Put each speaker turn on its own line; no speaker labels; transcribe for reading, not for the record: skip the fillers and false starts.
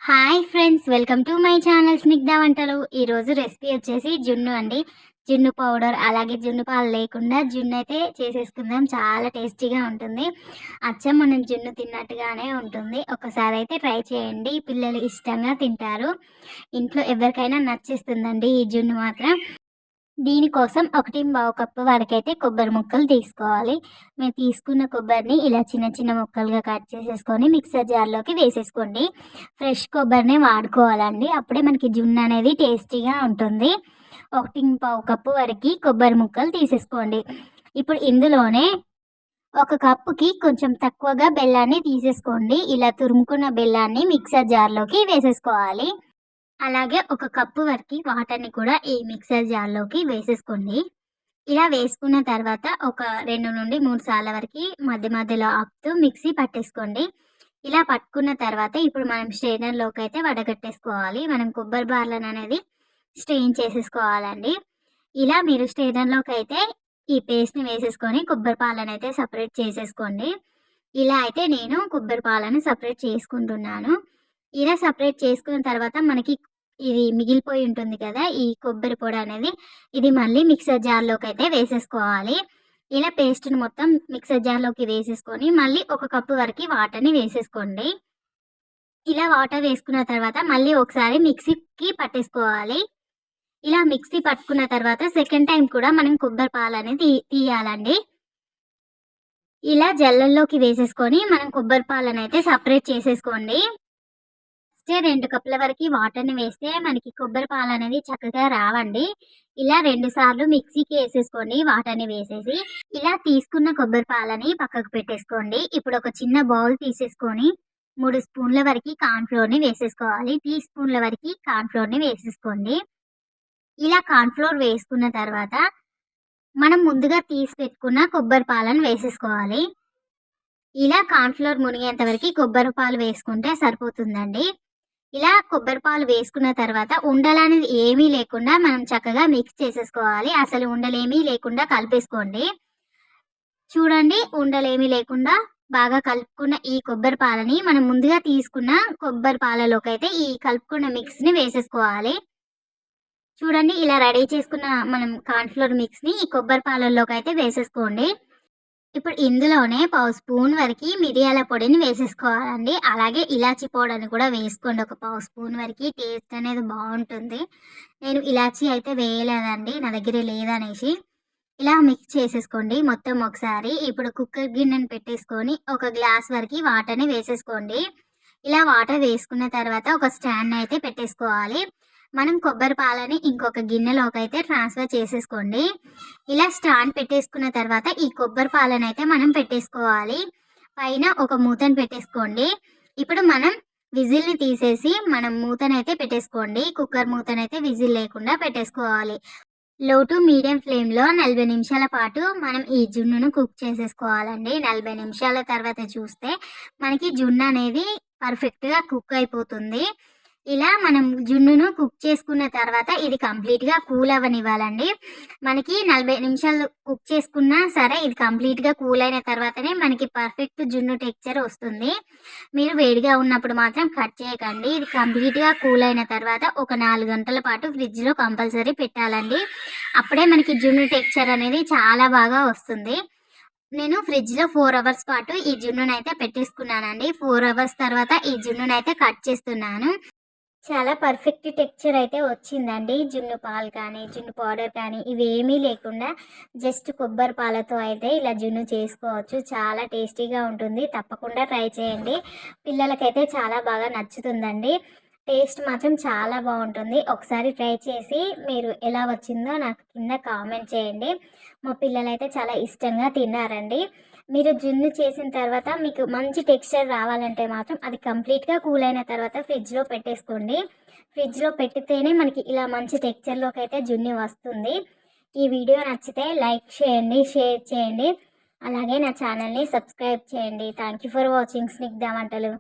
Hi friends, welcome to my channel Snigdha వంటలు. ఈరోజు recipe వచ్చేసి జున్ను అండి. జున్ను పౌడర్, అలాగే జున్ను పాలు లేకుండా జున్ను అయితే చేసేసుకుందాం. చాలా టేస్టీగా ఉంటుంది. అచ్చం మనం జున్ను తిన్నట్టుగానే ఉంటుంది. ఒకసారి అయితే ట్రై చేయండి, పిల్లలు ఇష్టంగా తింటారు. ఇంట్లో ఎవరికైనా నచ్చేస్తుందండి ఈ జున్ను మాత్రం. దీనికోసం 1 కప్పు వరకైతే కొబ్బరి ముక్కలు తీసుకోవాలి. మేము తీసుకున్న కొబ్బరిని ఇలా చిన్న చిన్న ముక్కలుగా కట్ చేసేసుకొని మిక్సర్ జార్లోకి వేసేసుకోండి. ఫ్రెష్ కొబ్బరిని వాడుకోవాలండి, అప్పుడే మనకి జున్ను అనేది టేస్టీగా ఉంటుంది. 1 కప్పు వరకు కొబ్బరి ముక్కలు తీసేసుకోండి. ఇప్పుడు ఇందులోనే 1 కప్పుకి కొంచెం తక్కువగా బెల్లాన్ని తీసేసుకోండి. ఇలా తురుముకున్న బెల్లాన్ని మిక్సర్ జార్లోకి వేసేసుకోవాలి. అలాగే 1 కప్పు వరకు వాటర్ని కూడా ఈ మిక్సర్ జార్లోకి వేసేసుకోండి. ఇలా వేసుకున్న తర్వాత ఒక 2 నుండి 3 సార్ల వరకు మధ్య మధ్యలో ఆపుతూ మిక్సీ పట్టేసుకోండి. ఇలా పట్టుకున్న తర్వాత ఇప్పుడు మనం స్ట్రెయినర్లోకి అయితే వడగట్టేసుకోవాలి. మనం కొబ్బరి బార్లను అనేది స్ట్రెయిన్ చేసేసుకోవాలండి. ఇలా మీరు స్ట్రెయినర్లోకి అయితే ఈ పేస్ట్ని వేసేసుకొని కొబ్బరి పాలను అయితే సపరేట్ చేసేసుకోండి. ఇలా అయితే నేను కొబ్బరి పాలను సపరేట్ చేసుకుంటున్నాను. ఇలా సపరేట్ చేసుకున్న తర్వాత మనకి ఇది మిగిలిపోయి ఉంటుంది కదా, ఈ కొబ్బరి పొడి అనేది, ఇది మళ్ళీ మిక్సర్ జార్లోకి అయితే వేసేసుకోవాలి. ఇలా పేస్ట్ని మొత్తం మిక్సర్ జార్లోకి వేసేసుకొని మళ్ళీ 1 కప్పు వరకు వాటర్ని వేసేసుకోండి. ఇలా వాటర్ వేసుకున్న తర్వాత మళ్ళీ ఒకసారి మిక్సీకి పట్టేసుకోవాలి. ఇలా మిక్సీ పట్టుకున్న తర్వాత సెకండ్ టైం కూడా మనం కొబ్బరి పాలు అనేది తీయాలండి. ఇలా జల్లల్లోకి వేసేసుకొని మనం కొబ్బరి పాలను అయితే సపరేట్ చేసేసుకోండి. 2 కప్పుల వరకు వాటర్ని వేస్తే మనకి కొబ్బరి పాలు అనేది చక్కగా రావండి. ఇలా 2 సార్లు మిక్సీకి వేసేసుకోండి వాటర్ని వేసేసి. ఇలా తీసుకున్న కొబ్బరి పాలని పక్కకు పెట్టేసుకోండి. ఇప్పుడు ఒక చిన్న బౌల్ తీసేసుకొని 3 స్పూన్ల వరకు కార్న్‌ఫ్లోర్‌ని వేసేసుకోవాలి. టీ స్పూన్ల వరకు కార్న్‌ఫ్లోర్‌ని వేసేసుకోండి. ఇలా కార్న్‌ఫ్లోర్ వేసుకున్న తర్వాత మనం ముందుగా తీసి పెట్టుకున్న కొబ్బరి పాలను వేసేసుకోవాలి. ఇలా కార్న్‌ఫ్లోర్ మునిగేంత వరకు కొబ్బరి పాలు వేసుకుంటే సరిపోతుందండి. ఇలా కొబ్బరి పాలు వేసుకున్న తర్వాత ఉండలనేది ఏమీ లేకుండా మనం చక్కగా మిక్స్ చేసేసుకోవాలి. అసలు ఉండలేమీ లేకుండా కలిపేసుకోండి. చూడండి, ఉండలేమీ లేకుండా బాగా కలుపుకున్న ఈ కొబ్బరి పాలని మనం ముందుగా తీసుకున్న కొబ్బరి పాలలోకి అయితే ఈ కలుపుకున్న మిక్స్ని వేసేసుకోవాలి. చూడండి, ఇలా రెడీ చేసుకున్న మనం కార్న్‌ఫ్లోర్ మిక్స్ని ఈ కొబ్బరి పాలల్లోకి అయితే వేసేసుకోండి. ఇప్పుడు ఇందులోనే పావు స్పూన్ వరకు మిరియాల పొడిని వేసేసుకోవాలండి. అలాగే ఇలాచీ పౌడర్ని కూడా వేసుకోండి. ఒక పావు స్పూన్ వరకు టేస్ట్ అనేది బాగుంటుంది. నేను ఇలాచీ అయితే వేయలేదండి, నా దగ్గర లేదనేసి. ఇలా మిక్స్ చేసేసుకోండి మొత్తం ఒకసారి. ఇప్పుడు కుక్కర్ గిన్నెని పెట్టేసుకొని 1 గ్లాస్ వరకు వాటర్ని వేసేసుకోండి. ఇలా వాటర్ వేసుకున్న తర్వాత ఒక స్టాండ్ అయితే పెట్టేసుకోవాలి. మనం కొబ్బరి పాలని ఇంకొక గిన్నెలోకి అయితే ట్రాన్స్ఫర్ చేసేసుకోండి. ఇలా స్టాండ్ పెట్టేసుకున్న తర్వాత ఈ కొబ్బరి పాలను అయితే మనం పెట్టేసుకోవాలి. పైన ఒక మూతను పెట్టేసుకోండి. ఇప్పుడు మనం విజిల్ని తీసేసి మనం మూతనైతే పెట్టేసుకోండి. కుక్కర్ మూతనైతే విజిల్ లేకుండా పెట్టేసుకోవాలి. లో టు మీడియం ఫ్లేమ్లో 40 నిమిషాల పాటు మనం ఈ జున్నును కుక్ చేసేసుకోవాలండి. 40 నిమిషాల తర్వాత చూస్తే మనకి జున్ను అనేది పర్ఫెక్ట్గా కుక్ అయిపోతుంది. ఇలా మనం జున్నును కుక్ చేసుకున్న తర్వాత ఇది కంప్లీట్గా కూల్ అవ్వనివ్వాలండి. మనకి 40 నిమిషాలు కుక్ చేసుకున్నా సరే ఇది కంప్లీట్గా కూల్ అయిన తర్వాతనే మనకి పర్ఫెక్ట్ జున్ను టెక్స్చర్ వస్తుంది. మీరు వేడిగా ఉన్నప్పుడు మాత్రం కట్ చేయకండి. ఇది కంప్లీట్గా కూల్ అయిన తర్వాత ఒక 4 గంటల పాటు ఫ్రిడ్జ్లో కంపల్సరీ పెట్టాలండి. అప్పుడే మనకి జున్ను టెక్స్చర్ అనేది చాలా బాగా వస్తుంది. నేను ఫ్రిడ్జ్లో 4 అవర్స్ పాటు ఈ జున్నునైతే పెట్టేసుకున్నానండి. 4 అవర్స్ తర్వాత ఈ జున్నునైతే కట్ చేస్తున్నాను. చాలా పర్ఫెక్ట్ టెక్స్చర్ అయితే వచ్చిందండి. జున్ను పాలు కానీ, జున్ను పౌడర్ కానీ ఇవేమీ లేకుండా జస్ట్ కొబ్బరి పాలతో అయితే ఇలా జున్ను చేసుకోవచ్చు. చాలా టేస్టీగా ఉంటుంది. తప్పకుండా ట్రై చేయండి. పిల్లలకైతే చాలా బాగా నచ్చుతుందండి. టేస్ట్ మాత్రం చాలా బాగుంటుంది. ఒకసారి ట్రై చేసి మీరు ఎలా వచ్చిందో నాకు కింద కామెంట్ చేయండి. మా పిల్లలైతే చాలా ఇష్టంగా తిన్నారండి. మీరు జున్ను చేసిన తర్వాత మీకు మంచి టెక్స్చర్ రావాలంటే మాత్రం అది కంప్లీట్గా కూల్ అయిన తర్వాత ఫ్రిడ్జ్లో పెట్టేసుకోండి. ఫ్రిడ్జ్లో పెట్టితేనే మనకి ఇలా మంచి టెక్స్చర్లోకి అయితే జున్ను వస్తుంది. ఈ వీడియో నచ్చితే లైక్ చేయండి, షేర్ చేయండి, అలాగే నా ఛానల్ని సబ్స్క్రైబ్ చేయండి. Thank you for watching Snigdha వంటలు.